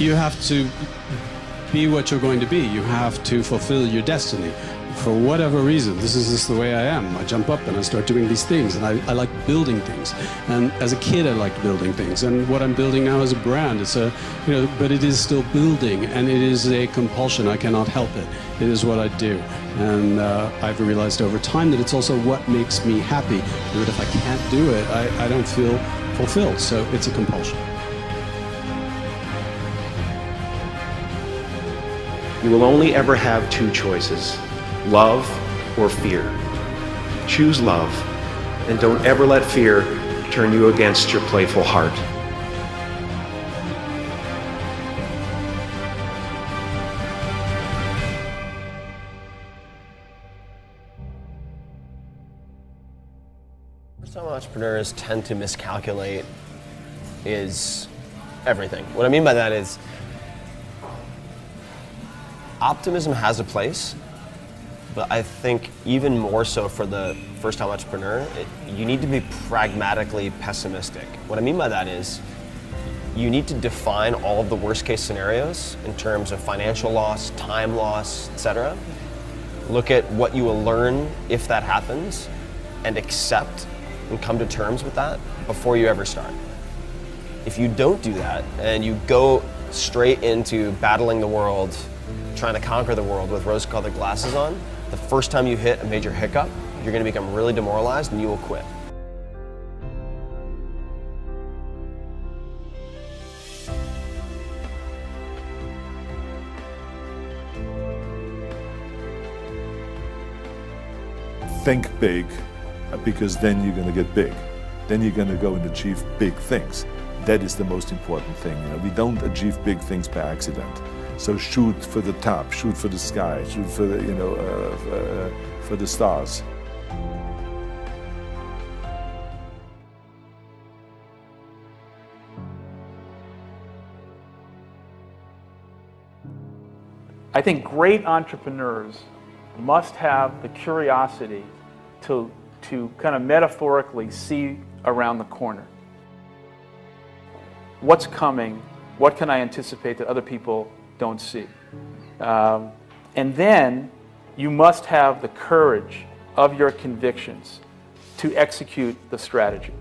You have to be what you're going to be. You have to fulfill your destiny. For whatever reason, this is just the way I am. I jump up and I start doing these things, and I like building things. And as a kid, I liked building things. And what I'm building now is a brand. It's a, but it is still building, and it is a compulsion. I cannot help it. It is what I do. And I've realized over time that it's also what makes me happy. That if I can't do it, I don't feel fulfilled. So it's a compulsion. You will only ever have two choices, love or fear. Choose love, and don't ever let fear turn you against your playful heart. First-time entrepreneurs tend to miscalculate is everything. What I mean by that is optimism has a place, but I think even more so for the first-time entrepreneur, you need to be pragmatically pessimistic. What I mean by that is you need to define all of the worst-case scenarios in terms of financial loss, time loss, etc. Look at what you will learn if that happens and accept and come to terms with that before you ever start. If you don't do that and you go straight into battling the world, trying to conquer the world with rose-colored glasses on, the first time you hit a major hiccup, you're going to become really demoralized and you will quit. Think big, because then you're going to get big. Then you're going to go and achieve big things. That is the most important thing. We don't achieve big things by accident. So shoot for the top, shoot for the sky, shoot for the, for the stars. I think great entrepreneurs must have the curiosity to kind of metaphorically see around the corner. What's coming? What can I anticipate that other people don't see? And then you must have the courage of your convictions to execute the strategy.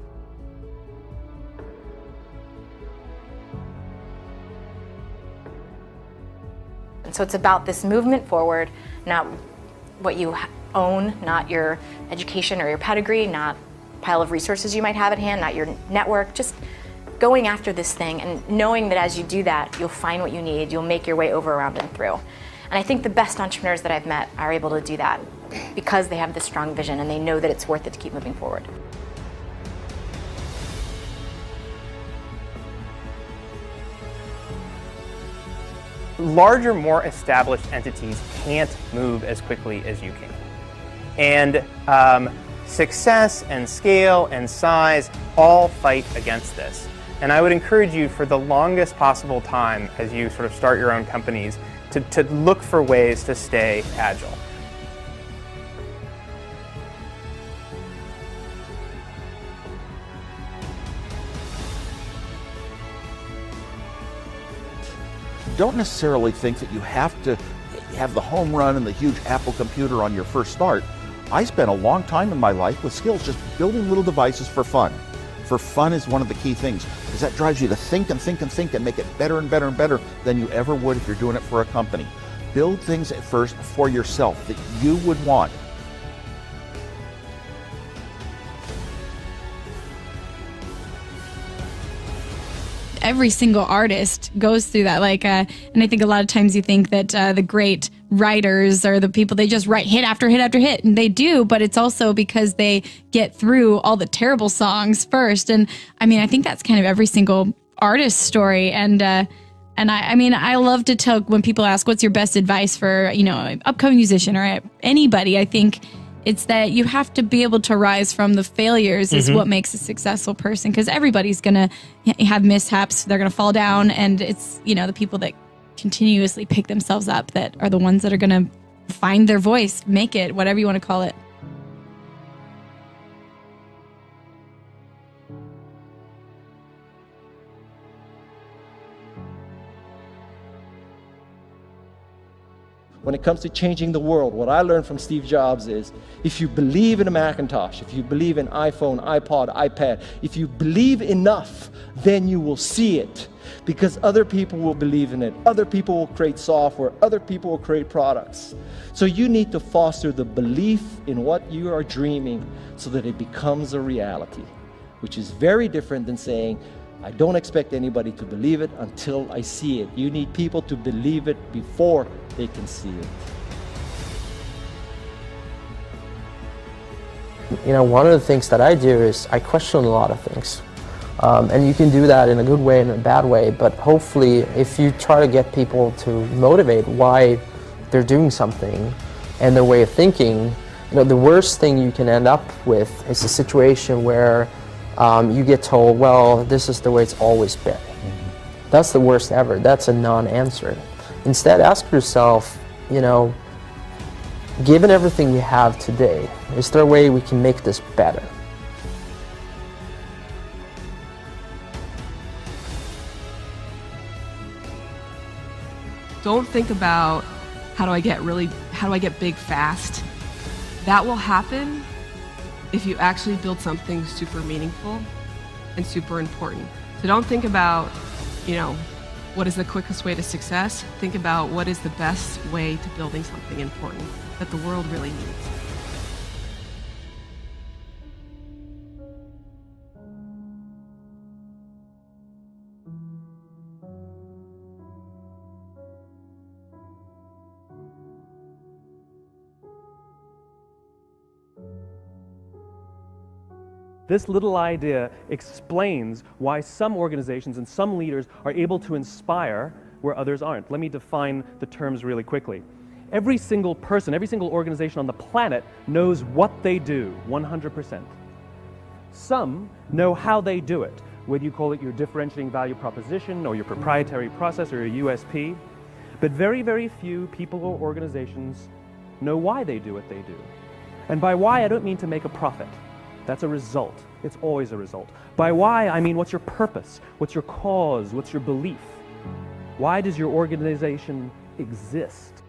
And so it's about this movement forward, not what you own, not your education or your pedigree, not a pile of resources you might have at hand, not your network, just going after this thing and knowing that as you do that, you'll find what you need, you'll make your way over, around, and through. And I think the best entrepreneurs that I've met are able to do that because they have this strong vision and they know that it's worth it to keep moving forward. Larger, more established entities can't move as quickly as you can. And success and scale and size all fight against this. And I would encourage you for the longest possible time as you sort of start your own companies to look for ways to stay agile. Don't necessarily think that you have to have the home run and the huge Apple computer on your first start. I spent a long time in my life with skills just building little devices for fun. For fun is one of the key things, because that drives you to think and think and think and make it better and better and better than you ever would if you're doing it for a company. Build things at first for yourself that you would want. Every single artist goes through that. And I think a lot of times you think that the great writers are the people, they just write hit after hit after hit, and they do, but it's also because they get through all the terrible songs first. And I mean, I think that's kind of every single artist's story. And I love to tell, when people ask, what's your best advice for, an upcoming musician or anybody, I think it's that you have to be able to rise from the failures is what makes a successful person, because everybody's going to have mishaps. They're going to fall down, and it's, the people that continuously pick themselves up that are the ones that are going to find their voice, make it, whatever you want to call it. when it comes to changing the world, what I learned from Steve Jobs is, if you believe in a Macintosh, if you believe in iPhone, iPod, iPad, if you believe enough, then you will see it. Because other people will believe in it, other people will create software, other people will create products. So you need to foster the belief in what you are dreaming so that it becomes a reality, which is very different than saying, I don't expect anybody to believe it until I see it. You need people to believe it before they can see it. You know, one of the things that I do is I question a lot of things. And you can do that in a good way and a bad way, but hopefully if you try to get people to motivate why they're doing something and their way of thinking, you know, the worst thing you can end up with is a situation where you get told, well, this is the way it's always been. That's the worst ever. That's a non-answer. Instead, ask yourself, you know, given everything we have today, is there a way we can make this better? Don't think about how do I get big fast. That will happen if you actually build something super meaningful and super important. So don't think about, you know, what is the quickest way to success. Think about what is the best way to building something important that the world really needs. This little idea explains why some organizations and some leaders are able to inspire where others aren't. Let me define the terms really quickly. Every single person, every single organization on the planet knows what they do, 100%. Some know how they do it, whether you call it your differentiating value proposition or your proprietary process or your USP. But very, very few people or organizations know why they do what they do. And by why, I don't mean to make a profit. That's a result. It's always a result. By why, I mean what's your purpose? What's your cause? What's your belief? Why does your organization exist?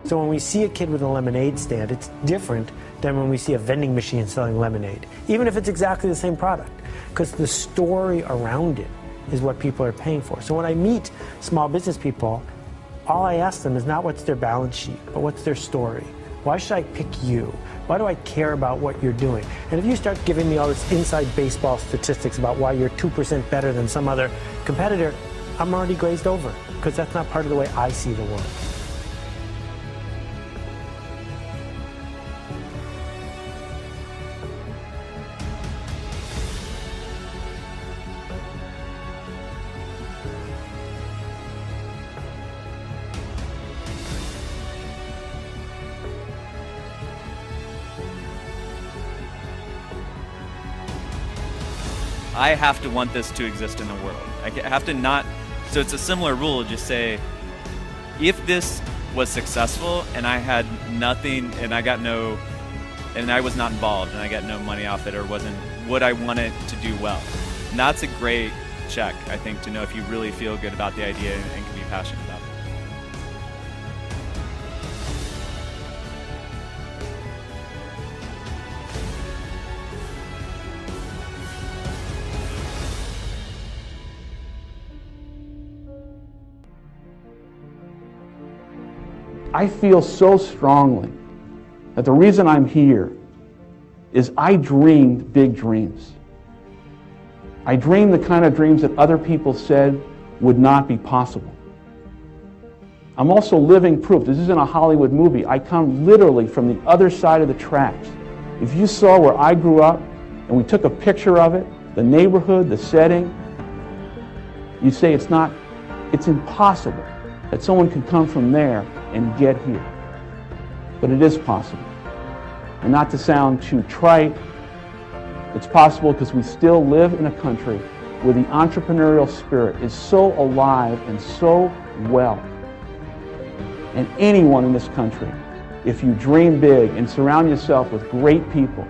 So when we see a kid with a lemonade stand, it's different than when we see a vending machine selling lemonade, even if it's exactly the same product, because the story around it is what people are paying for. So when I meet small business people, all I ask them is not what's their balance sheet, but what's their story. Why should I pick you? Why do I care about what you're doing? And if you start giving me all this inside baseball statistics about why you're 2% better than some other competitor, I'm already glazed over, because that's not part of the way I see the world. I have to want this to exist in the world. I have to not, so it's a similar rule, just say, if this was successful and I had nothing and I got no, and I was not involved and I got no money off it or wasn't, would I want it to do well? And that's a great check, I think, to know if you really feel good about the idea and can be passionate about it. I feel so strongly that the reason I'm here is I dreamed big dreams. I dreamed the kind of dreams that other people said would not be possible. I'm also living proof. This isn't a Hollywood movie. I come literally from the other side of the tracks. If you saw where I grew up and we took a picture of it, the neighborhood, the setting, you'd say it's impossible that someone could come from there and get here. But it is possible. And not to sound too trite, it's possible because we still live in a country where the entrepreneurial spirit is so alive and so well. And anyone in this country, if you dream big and surround yourself with great people,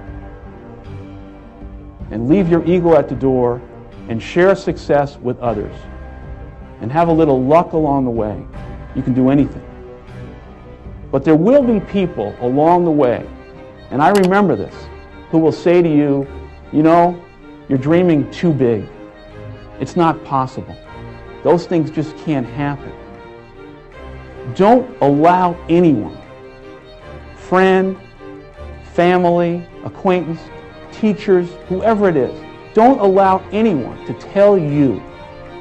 and leave your ego at the door and share success with others and have a little luck along the way, you can do anything. But there will be people along the way, and I remember this, who will say to you, you know, you're dreaming too big. It's not possible. Those things just can't happen. Don't allow anyone, friend, family, acquaintance, teachers, whoever it is, don't allow anyone to tell you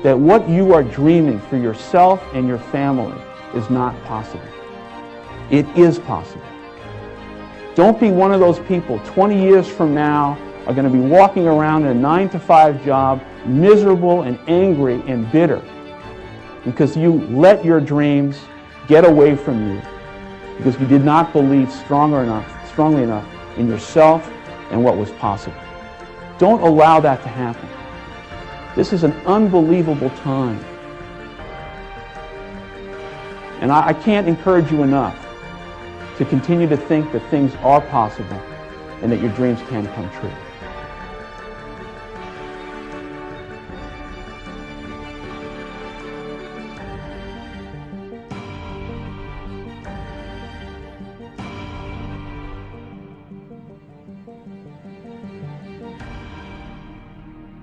that what you are dreaming for yourself and your family is not possible. It is possible. Don't be one of those people 20 years from now are going to be walking around in a 9-to-5 job, miserable and angry and bitter because you let your dreams get away from you because you did not believe strongly enough in yourself and what was possible. Don't allow that to happen. This is an unbelievable time. And I can't encourage you enough to continue to think that things are possible and that your dreams can come true.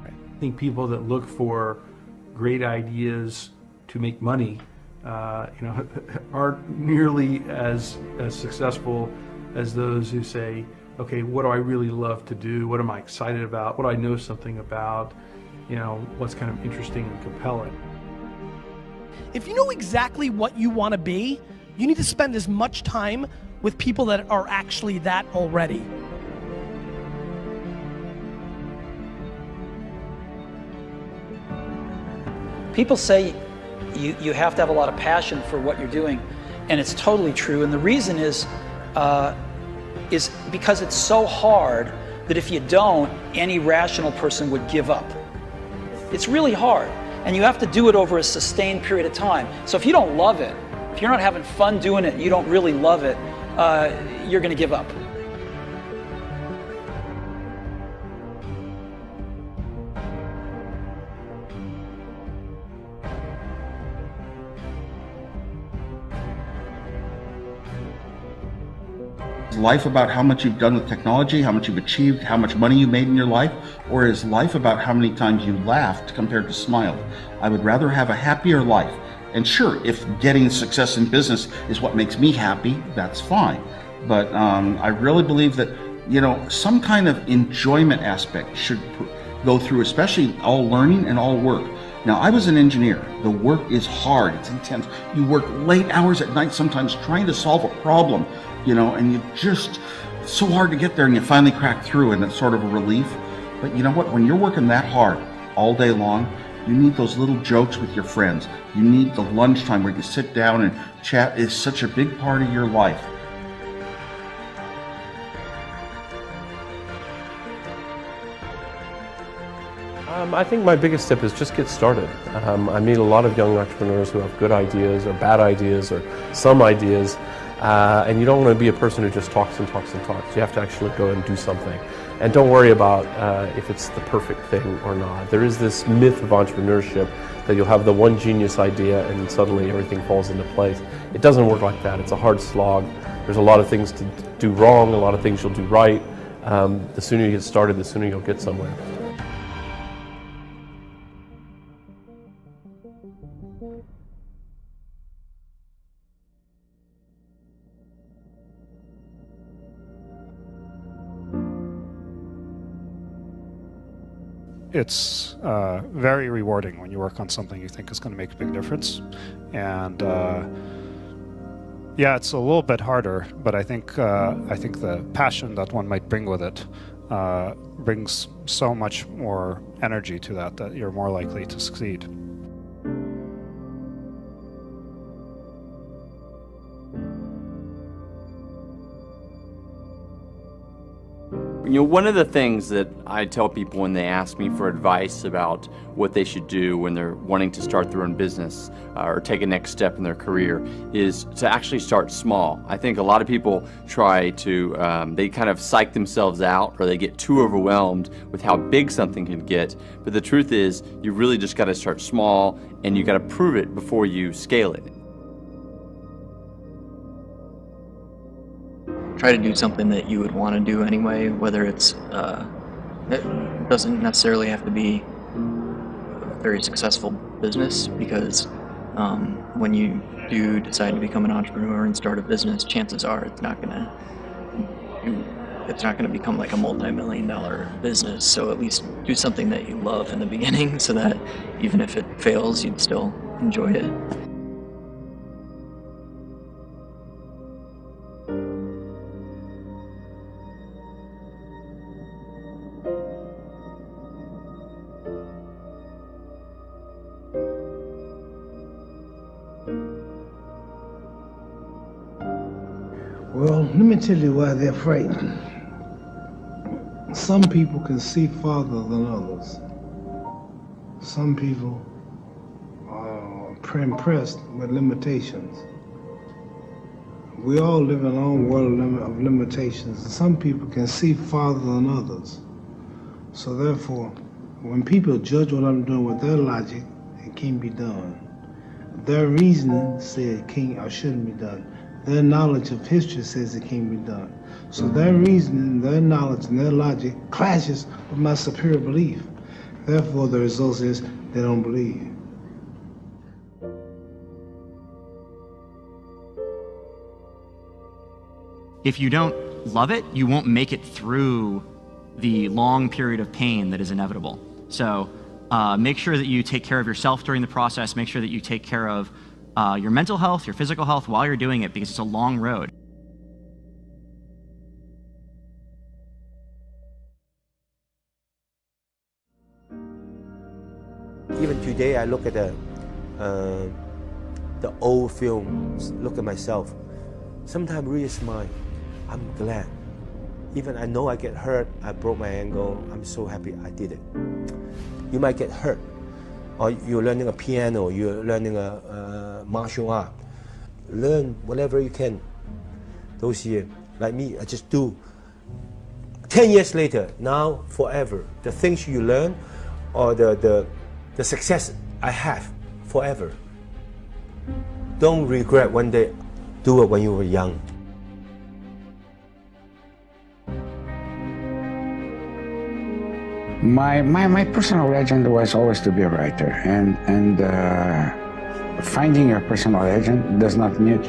I think people that look for great ideas to make money, aren't nearly as successful as those who say, okay, what do I really love to do? What am I excited about? What do I know something about? What's kind of interesting and compelling? If you know exactly what you want to be, you need to spend as much time with people that are actually that already. People say you have to have a lot of passion for what you're doing, and it's totally true. And the reason is because it's so hard that if you don't, any rational person would give up. It's really hard, and you have to do it over a sustained period of time. So if you don't love it, if you're not having fun doing it, and you don't really love it, you're going to give up. Is life about how much you've done with technology, how much you've achieved, how much money you made in your life? Or is life about how many times you laughed compared to smiled? I would rather have a happier life. And sure, if getting success in business is what makes me happy, that's fine. But I really believe that, some kind of enjoyment aspect should go through, especially all learning and all work. Now, I was an engineer. The work is hard, it's intense. You work late hours at night sometimes trying to solve a problem, and it's so hard to get there, and you finally crack through, and it's sort of a relief. But you know what? When you're working that hard all day long, you need those little jokes with your friends. You need the lunchtime where you sit down and chat. Is such a big part of your life. I think my biggest tip is just get started. I meet a lot of young entrepreneurs who have good ideas or bad ideas or some ideas, and you don't want to be a person who just talks and talks and talks. You have to actually go and do something. And don't worry about if it's the perfect thing or not. There is this myth of entrepreneurship that you'll have the one genius idea and suddenly everything falls into place. It doesn't work like that. It's a hard slog. There's a lot of things to do wrong, a lot of things you'll do right. The sooner you get started, the sooner you'll get somewhere. It's very rewarding when you work on something you think is going to make a big difference. And yeah, it's a little bit harder, but I think the passion that one might bring with it brings so much more energy to that you're more likely to succeed. One of the things that I tell people when they ask me for advice about what they should do when they're wanting to start their own business or take a next step in their career is to actually start small. I think a lot of people try to, they kind of psych themselves out, or they get too overwhelmed with how big something can get. But the truth is, you really just got to start small, and you got to prove it before you scale it. Try to do something that you would want to do anyway, whether it's, it doesn't necessarily have to be a very successful business, because when you do decide to become an entrepreneur and start a business, chances are it's not gonna become like a multi-million-dollar business. So at least do something that you love in the beginning, so that even if it fails, you'd still enjoy it. Well, let me tell you why they're frightened. Some people can see farther than others. Some people are impressed with limitations. We all live in our own world of limitations, and some people can see farther than others. So therefore, when people judge what I'm doing with their logic, it can't be done. Their reasoning says it can't or shouldn't be done. Their knowledge of history says it can't be done. So their reasoning, their knowledge, and their logic clashes with my superior belief. Therefore, the result is they don't believe. If you don't love it, you won't make it through the long period of pain that is inevitable. So make sure that you take care of yourself during the process. Make sure that you take care of your mental health, your physical health while you're doing it, because it's a long road. Even today, I look at the old films, look at myself. Sometimes really smile. I'm glad. Even I know I get hurt, I broke my ankle, I'm so happy I did it. You might get hurt, or you're learning a piano, you're learning a martial art. Learn whatever you can those years. Like me, I just do. 10 years later, now, forever, the things you learn or the success I have, forever. Don't regret one day, do it when you were young. My personal legend was always to be a writer, and finding your personal legend does not mean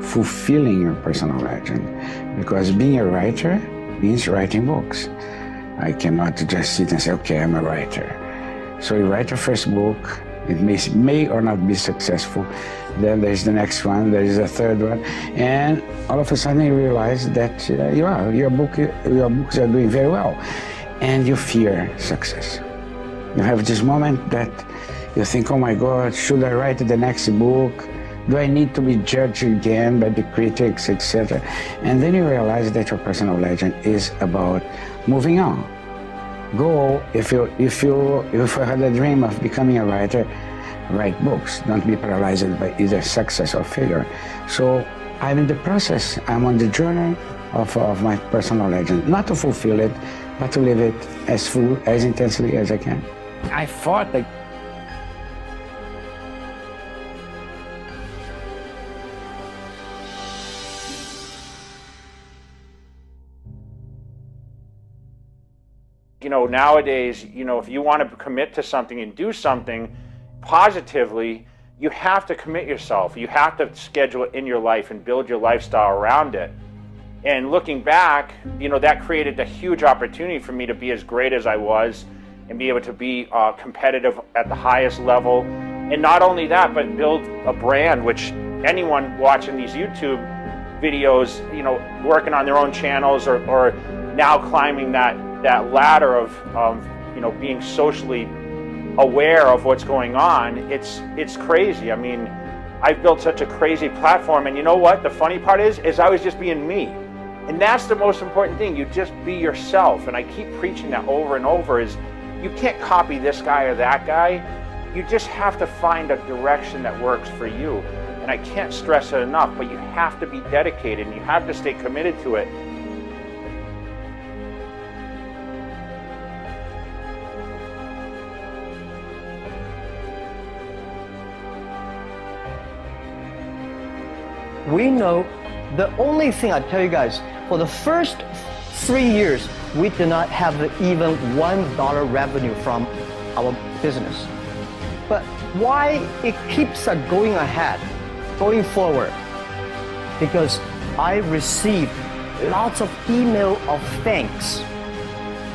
fulfilling your personal legend, because being a writer means writing books. I cannot just sit and say, okay, I'm a writer. So you write your first book, it may or not be successful, then there's the next one, there is a third one, and all of a sudden you realize that your books are doing very well. And you fear success. You have this moment that you think, oh my God, should I write the next book? Do I need to be judged again by the critics, etc.? And then you realize that your personal legend is about moving on. Go, if you had a dream of becoming a writer, write books. Don't be paralyzed by either success or failure. So I'm in the process, I'm on the journey of my personal legend, not to fulfill it, but to live it as full, as intensely as I can. I fought like nowadays, if you want to commit to something and do something positively, you have to commit yourself. You have to schedule it in your life and build your lifestyle around it. And looking back, that created a huge opportunity for me to be as great as I was and be able to be competitive at the highest level. And not only that, but build a brand, which anyone watching these YouTube videos, working on their own channels or now climbing that ladder of being socially aware of what's going on, it's crazy. I mean, I've built such a crazy platform, and you know what? The funny part is I was just being me. And that's the most important thing. You just be yourself. And I keep preaching that over and over is you can't copy this guy or that guy. You just have to find a direction that works for you. And I can't stress it enough, but you have to be dedicated and you have to stay committed to it. We know the only thing I tell you guys, for the first 3 years, we did not have even $1 revenue from our business. But why it keeps going ahead, going forward? Because I received lots of email of thanks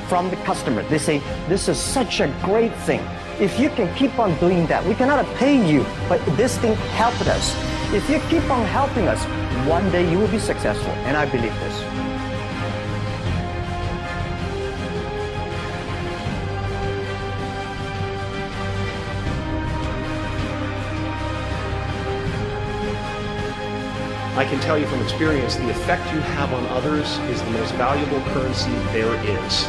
from the customer. They say, this is such a great thing. If you can keep on doing that, we cannot pay you, but this thing helped us. If you keep on helping us, one day you will be successful, and I believe this. I can tell you from experience, the effect you have on others is the most valuable currency there is.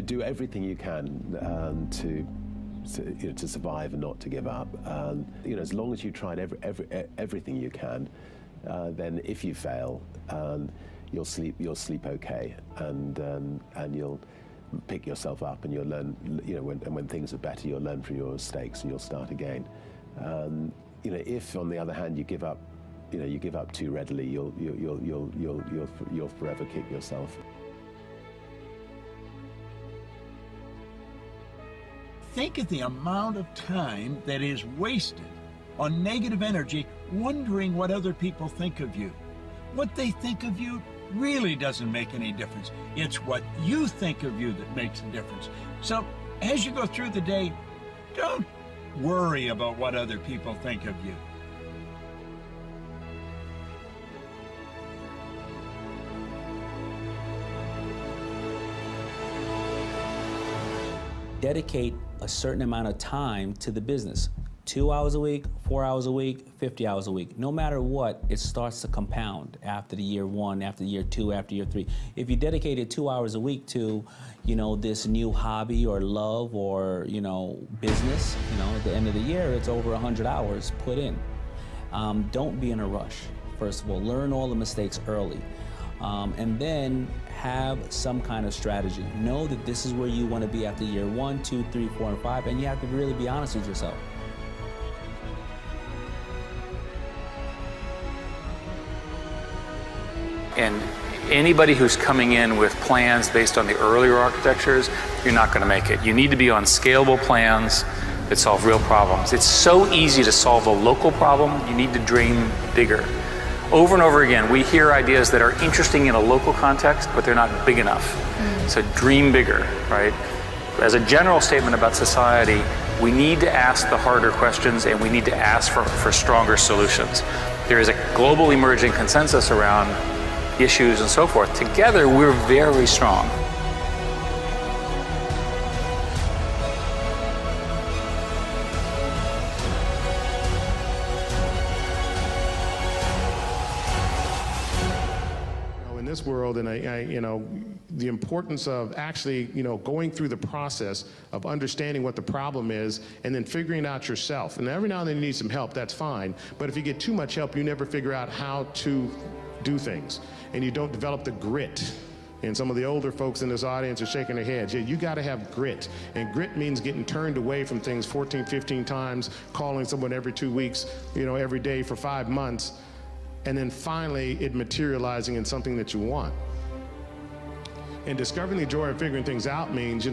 Do everything you can to survive and not to give up. As long as you tried everything you can, then if you fail, you'll sleep okay, and you'll pick yourself up, and you'll learn. When things are better, you'll learn from your mistakes and you'll start again. If on the other hand you give up, you give up too readily, you'll forever kick yourself. Think of the amount of time that is wasted on negative energy, wondering what other people think of you. What they think of you really doesn't make any difference. It's what you think of you that makes a difference. So as you go through the day, don't worry about what other people think of you. Dedicate a certain amount of time to the business. 2 hours a week, 4 hours a week, 50 hours a week. No matter what, it starts to compound after the year 1, after year 2, after year 3. If you dedicated 2 hours a week to, this new hobby or love or, business, at the end of the year, it's over 100 hours put in. Don't be in a rush. First of all, learn all the mistakes early. And then have some kind of strategy. Know that this is where you want to be after year 1, 2, 3, 4, and 5, and you have to really be honest with yourself. And anybody who's coming in with plans based on the earlier architectures, you're not going to make it. You need to be on scalable plans that solve real problems. It's so easy to solve a local problem. You need to dream bigger. Over and over again, we hear ideas that are interesting in a local context, but they're not big enough. So dream bigger, right? As a general statement about society, we need to ask the harder questions and we need to ask for stronger solutions. There is a global emerging consensus around issues and so forth. Together, we're very strong. This world, and the importance of actually, going through the process of understanding what the problem is and then figuring it out yourself. And every now and then you need some help, that's fine. But if you get too much help, you never figure out how to do things. And you don't develop the grit. And some of the older folks in this audience are shaking their heads. Yeah, you got to have grit. And grit means getting turned away from things 14, 15 times, calling someone every 2 weeks, every day for 5 months. And then finally it materializing in something that you want. And discovering the joy of figuring things out means,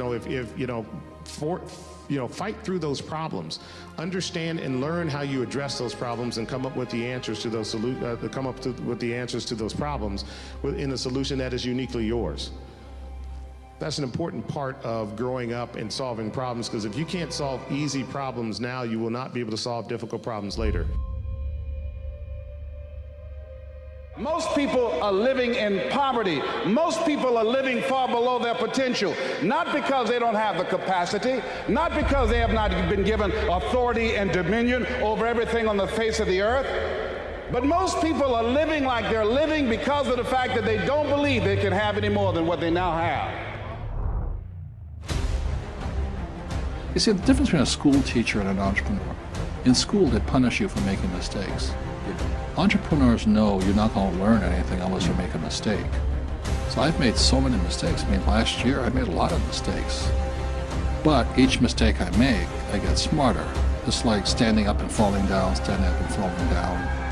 fight through those problems, understand and learn how you address those problems, and come up with the answers to those with the answers to those problems in a solution that is uniquely yours. That's an important part of growing up and solving problems, because if you can't solve easy problems now, you will not be able to solve difficult problems later. Most people are living in poverty. Most people are living far below their potential, not because they don't have the capacity, not because they have not been given authority and dominion over everything on the face of the earth, but most people are living like they're living because of the fact that they don't believe they can have any more than what they now have. You see, the difference between a school teacher and an entrepreneur. In school, they punish you for making mistakes. Entrepreneurs know you're not going to learn anything unless you make a mistake. So I've made so many mistakes. I mean, last year I made a lot of mistakes. But each mistake I make, I get smarter. Just like standing up and falling down, standing up and falling down.